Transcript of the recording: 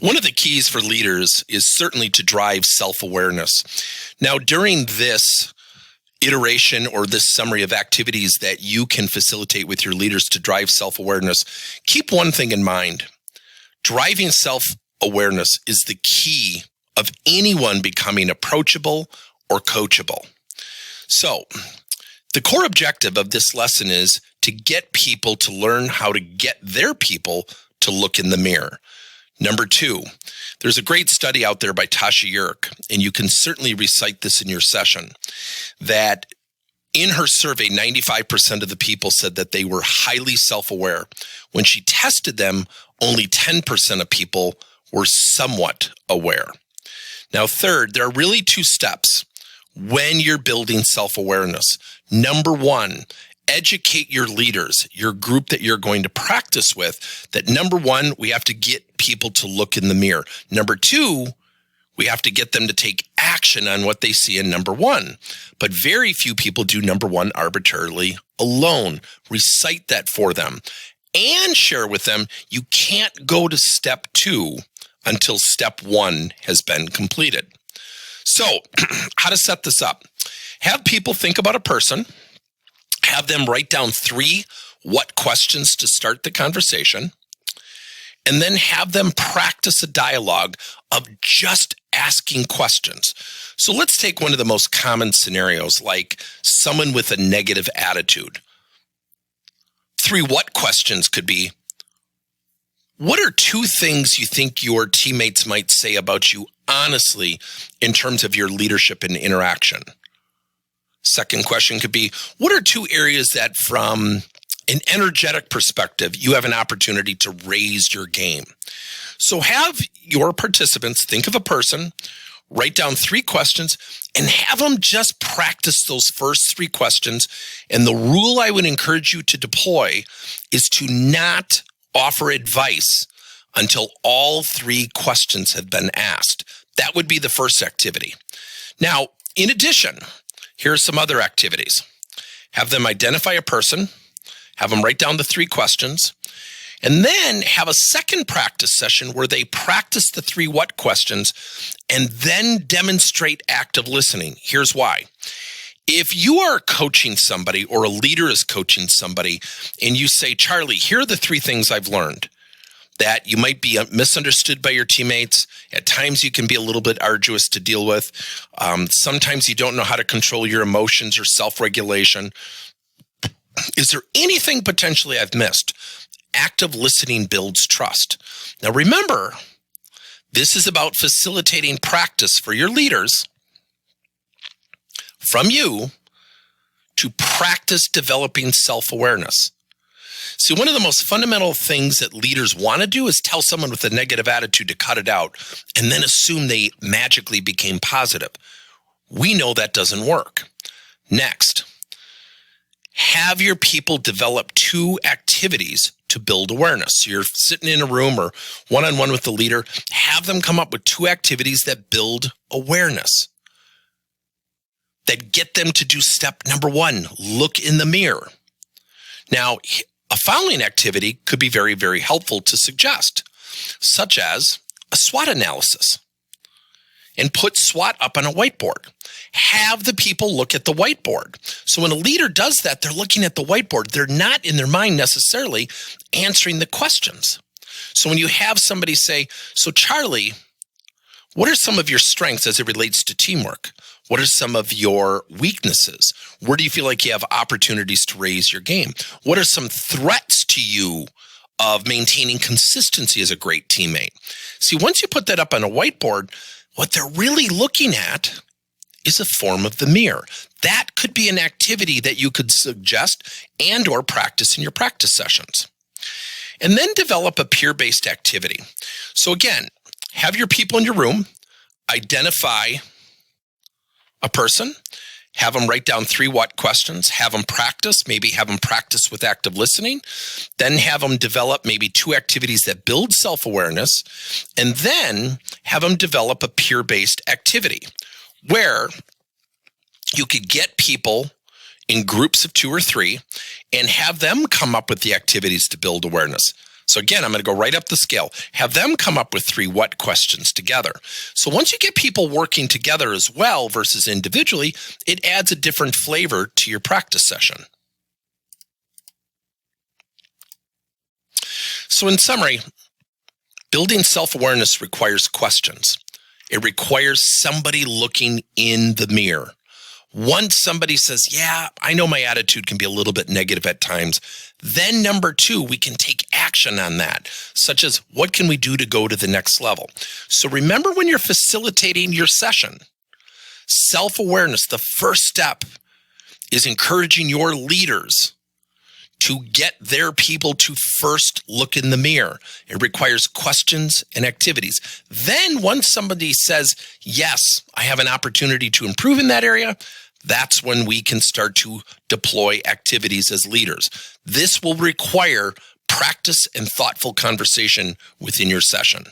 One of the keys for leaders is certainly to drive self-awareness. Now, during this iteration or this summary of activities that you can facilitate with your leaders to drive self-awareness, keep one thing in mind. Driving self-awareness is the key of anyone becoming approachable or coachable. So, the core objective of this lesson is to get people to learn how to get their people to look in the mirror. Number 2, there's a great study out there by Tasha Yerk, and you can certainly recite this in your session, that in her survey, 95% of the people said that they were highly self-aware. When she tested them, only 10% of people were somewhat aware. Now, third, there are really 2 steps when you're building self-awareness. Number 1, educate your leaders, your group that you're going to practice with, that number 1, we have to get people to look in the mirror. Number 2, we have to get them to take action on what they see in number 1. But very few people do number 1 arbitrarily alone. Recite that for them and share with them you can't go to step 2 until step 1 has been completed. So, how to set this up? Have people think about a person. Have them write down 3 what questions to start the conversation, and then have them practice a dialogue of just asking questions. So let's take one of the most common scenarios, like someone with a negative attitude. 3 what questions could be, what are 2 things you think your teammates might say about you honestly in terms of your leadership and interaction? Second question could be, what are 2 areas that from an energetic perspective, you have an opportunity to raise your game? So have your participants think of a person, write down 3 questions, and have them just practice those first 3 questions. And the rule I would encourage you to deploy is to not offer advice until all 3 questions have been asked. That would be the first activity. Now, in addition, here are some other activities. Have them identify a person, have them write down the 3 questions, and then have a second practice session where they practice the 3 what questions and then demonstrate active listening. Here's why. If you are coaching somebody or a leader is coaching somebody and you say, Charlie, here are the 3 things I've learned. That you might be misunderstood by your teammates. At times you can be a little bit arduous to deal with. Sometimes you don't know how to control your emotions or self-regulation. Is there anything potentially I've missed? Active listening builds trust. Now remember, this is about facilitating practice for your leaders from you to practice developing self-awareness. See, one of the most fundamental things that leaders want to do is tell someone with a negative attitude to cut it out and then assume they magically became positive. We know that doesn't work. Next, have your people develop 2 activities to build awareness. You're sitting in a room or one-on-one with the leader, have them come up with 2 activities that build awareness, that get them to do step number 1, look in the mirror. Now, a following activity could be very, very helpful to suggest, such as a SWOT analysis, and put SWOT up on a whiteboard. Have the people look at the whiteboard. So when a leader does that, they're looking at the whiteboard. They're not in their mind necessarily answering the questions. So when you have somebody say, so Charlie, what are some of your strengths as it relates to teamwork? What are some of your weaknesses? Where do you feel like you have opportunities to raise your game? What are some threats to you of maintaining consistency as a great teammate? See, once you put that up on a whiteboard, what they're really looking at is a form of the mirror. That could be an activity that you could suggest and or practice in your practice sessions. And then develop a peer-based activity. So again, have your people in your room identify a person, have them write down 3 what questions, have them practice, maybe have them practice with active listening, then have them develop maybe 2 activities that build self-awareness, and then have them develop a peer-based activity where you could get people in groups of 2 or 3 and have them come up with the activities to build awareness. So again, I'm going to go right up the scale. Have them come up with 3 what questions together. So once you get people working together as well versus individually, it adds a different flavor to your practice session. So in summary, building self-awareness requires questions. It requires somebody looking in the mirror. Once somebody says, yeah, I know my attitude can be a little bit negative at times, then number 2, we can take action on that, such as what can we do to go to the next level? So remember, when you're facilitating your session, self-awareness, the first step is encouraging your leaders to get their people to first look in the mirror. It requires questions and activities. Then once somebody says, yes, I have an opportunity to improve in that area, that's when we can start to deploy activities as leaders. This will require practice and thoughtful conversation within your session.